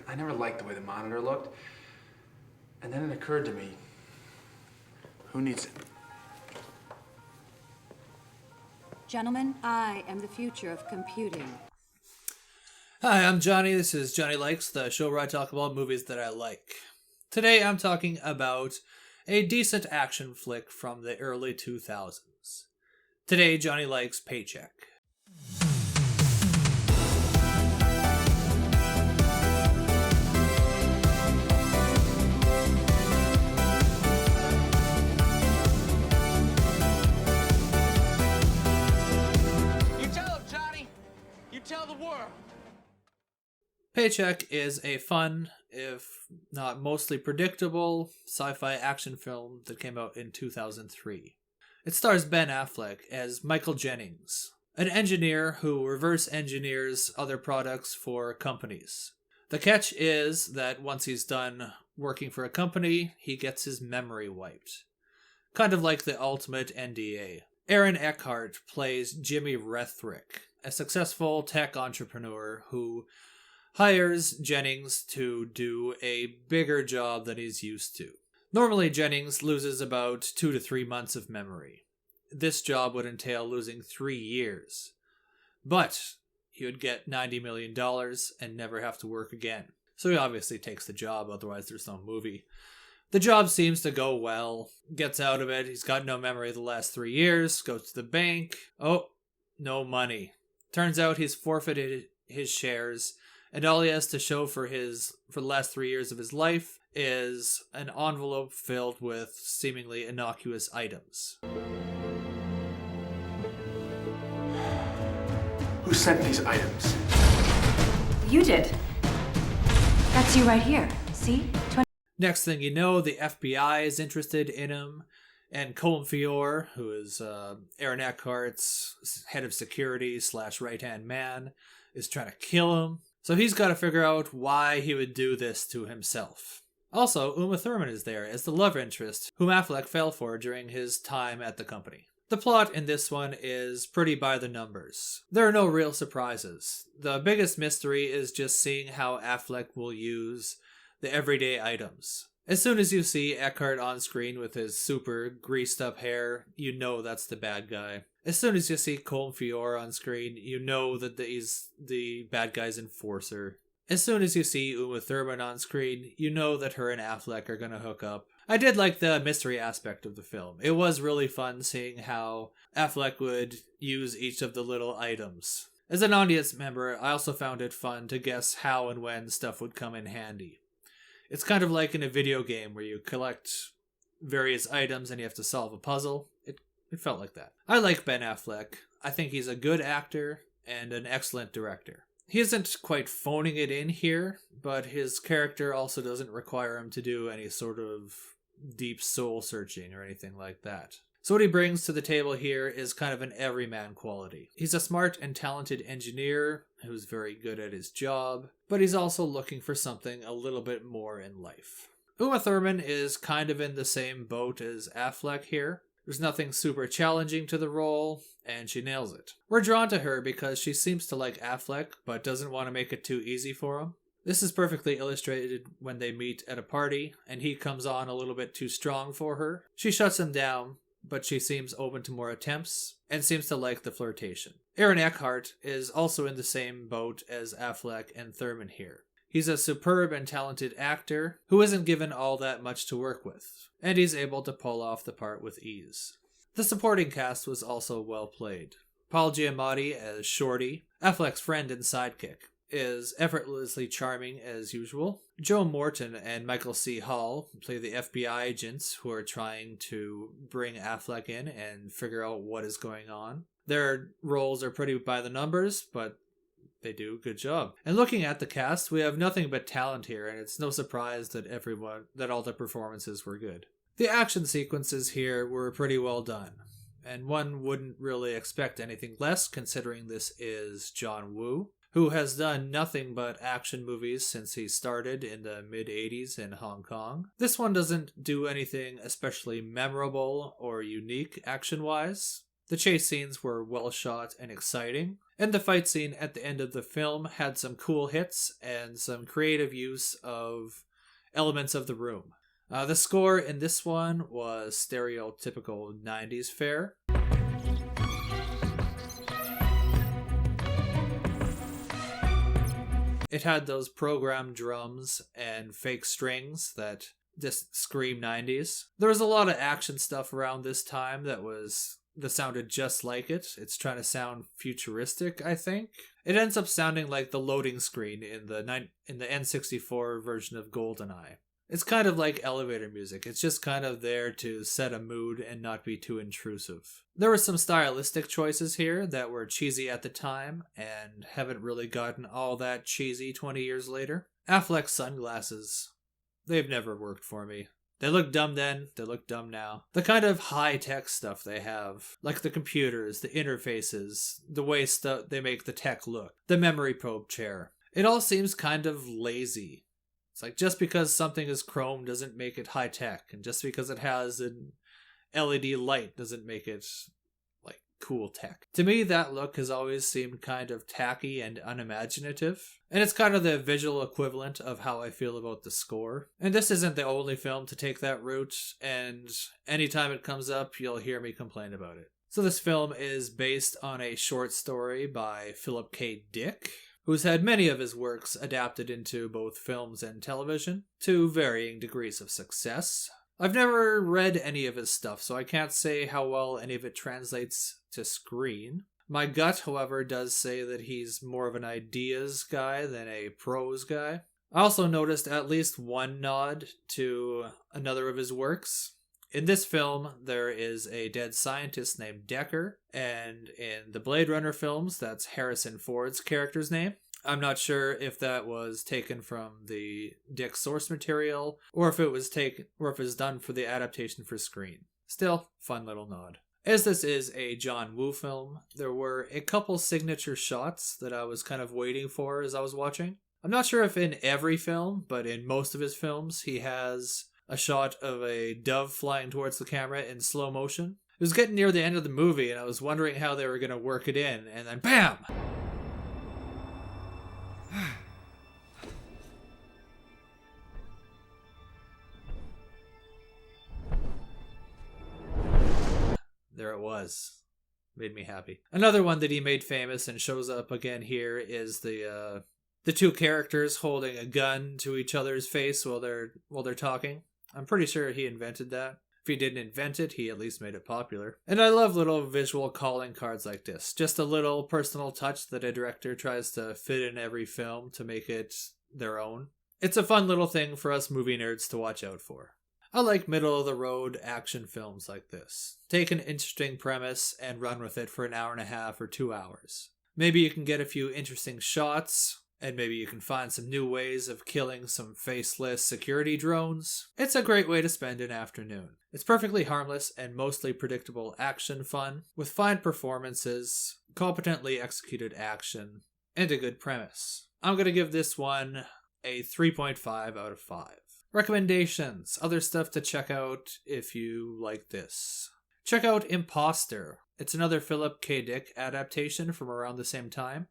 I never liked the way the monitor looked. And then it occurred to me, who needs it? Gentlemen, I am the future of computing. Hi, I'm Johnny. This is Johnny Likes, the show where I talk about movies that I like. Today I'm talking about a decent action flick from the early 2000s. Today, Johnny likes Paycheck. Tell the world. Paycheck is a fun, if not mostly predictable, sci-fi action film that came out in 2003. It stars Ben Affleck as Michael Jennings, an engineer who reverse engineers other products for companies. The catch is that once he's done working for a company, he gets his memory wiped. Kind of like the ultimate NDA. Aaron Eckhart plays Jimmy Rethrick, a successful tech entrepreneur who hires Jennings to do a bigger job than he's used to. Normally, Jennings loses about 2 to 3 months of memory. This job would entail losing 3 years. But he would get $90 million and never have to work again. So he obviously takes the job, otherwise there's no movie. The job seems to go well, gets out of it, he's got no memory of the last 3 years, goes to the bank. Oh, no money. Turns out he's forfeited his shares, and all he has to show for the last 3 years of his life is an envelope filled with seemingly innocuous items. Who sent these items? You did. That's you right here. See? Next thing you know, the FBI is interested in him, and Colm Feore, who is Aaron Eckhart's head of security / right-hand man, is trying to kill him. So he's got to figure out why he would do this to himself. Also, Uma Thurman is there as the love interest, whom Affleck fell for during his time at the company. The plot in this one is pretty by the numbers. There are no real surprises. The biggest mystery is just seeing how Affleck will use the everyday items. As soon as you see Eckhart on screen with his super greased up hair, you know that's the bad guy. As soon as you see Colm Feore on screen, you know that he's the bad guy's enforcer. As soon as you see Uma Thurman on screen, you know that her and Affleck are gonna hook up. I did like the mystery aspect of the film. It was really fun seeing how Affleck would use each of the little items. As an audience member, I also found it fun to guess how and when stuff would come in handy. It's kind of like in a video game where you collect various items and you have to solve a puzzle. It felt like that. I like Ben Affleck. I think he's a good actor and an excellent director. He isn't quite phoning it in here, but his character also doesn't require him to do any sort of deep soul searching or anything like that. So what he brings to the table here is kind of an everyman quality. He's a smart and talented engineer who's very good at his job, but he's also looking for something a little bit more in life. Uma Thurman is kind of in the same boat as Affleck here. There's nothing super challenging to the role, and she nails it. We're drawn to her because she seems to like Affleck, but doesn't want to make it too easy for him. This is perfectly illustrated when they meet at a party, and he comes on a little bit too strong for her. She shuts him down, but she seems open to more attempts, and seems to like the flirtation. Aaron Eckhart is also in the same boat as Affleck and Thurman here. He's a superb and talented actor who isn't given all that much to work with, and he's able to pull off the part with ease. The supporting cast was also well played. Paul Giamatti as Shorty, Affleck's friend and sidekick, is effortlessly charming as usual. Joe Morton and Michael C. Hall play the FBI agents who are trying to bring Affleck in and figure out what is going on. Their roles are pretty by the numbers, but they do a good job. And looking at the cast, we have nothing but talent here, and it's no surprise that all the performances were good. The action sequences here were pretty well done, and one wouldn't really expect anything less considering this is John Woo, who has done nothing but action movies since he started in the mid-80s in Hong Kong. This one doesn't do anything especially memorable or unique action-wise. The chase scenes were well shot and exciting, and the fight scene at the end of the film had some cool hits and some creative use of elements of the room. The score in this one was stereotypical 90s fare. It had those programmed drums and fake strings that just scream 90s. There was a lot of action stuff around this time that sounded just like it. It's trying to sound futuristic, I think. It ends up sounding like the loading screen in the N64 version of GoldenEye. It's kind of like elevator music. It's just kind of there to set a mood and not be too intrusive. There were some stylistic choices here that were cheesy at the time and haven't really gotten all that cheesy 20 years later. Affleck's sunglasses, they've never worked for me. They look dumb then, they look dumb now. The kind of high-tech stuff they have, like the computers, the interfaces, the way they make the tech look, the memory probe chair, it all seems kind of lazy. It's like just because something is chrome doesn't make it high-tech, and just because it has an LED light doesn't make it like cool tech. To me, that look has always seemed kind of tacky and unimaginative, and it's kind of the visual equivalent of how I feel about the score. And this isn't the only film to take that route, and anytime it comes up, you'll hear me complain about it. So this film is based on a short story by Philip K. Dick, who's had many of his works adapted into both films and television, to varying degrees of success. I've never read any of his stuff, so I can't say how well any of it translates to screen. My gut, however, does say that he's more of an ideas guy than a prose guy. I also noticed at least one nod to another of his works. In this film, there is a dead scientist named Decker, and in the Blade Runner films, that's Harrison Ford's character's name. I'm not sure if that was taken from the Dick source material, or if it was done for the adaptation for screen. Still, fun little nod. As this is a John Woo film, there were a couple signature shots that I was kind of waiting for as I was watching. I'm not sure if in every film, but in most of his films, he has a shot of a dove flying towards the camera in slow motion. It was getting near the end of the movie, and I was wondering how they were going to work it in, and then BAM! There it was. Made me happy. Another one that he made famous and shows up again here is the two characters holding a gun to each other's face while they're talking. I'm pretty sure he invented that. If he didn't invent it, he at least made it popular. And I love little visual calling cards like this. Just a little personal touch that a director tries to fit in every film to make it their own. It's a fun little thing for us movie nerds to watch out for. I like middle-of-the-road action films like this. Take an interesting premise and run with it for an hour and a half or 2 hours. Maybe you can get a few interesting shots, and maybe you can find some new ways of killing some faceless security drones. It's a great way to spend an afternoon. It's perfectly harmless and mostly predictable action fun, with fine performances, competently executed action, and a good premise. I'm going to give this one a 3.5 out of 5. Recommendations. Other stuff to check out if you like this. Check out Imposter. It's another Philip K. Dick adaptation from around the same time.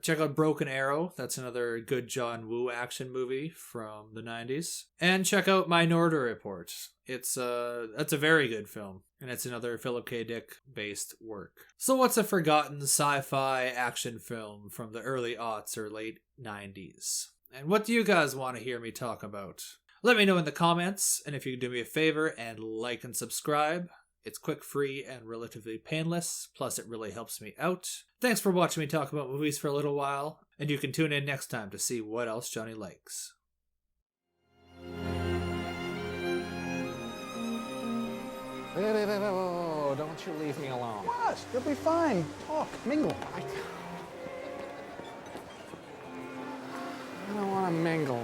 Check out Broken Arrow. That's another good John Woo action movie from the 90s. And check out Minority Report. That's a very good film, and it's another Philip K. Dick based work. So what's a forgotten sci-fi action film from the early aughts or late 90s? And what do you guys want to hear me talk about? Let me know in the comments, and if you could do me a favor and like and subscribe. It's quick, free, and relatively painless, plus it really helps me out. Thanks for watching me talk about movies for a little while, and you can tune in next time to see what else Johnny likes. Whoa, don't you leave me alone. What? You'll be fine. Talk, mingle. I don't want to mingle.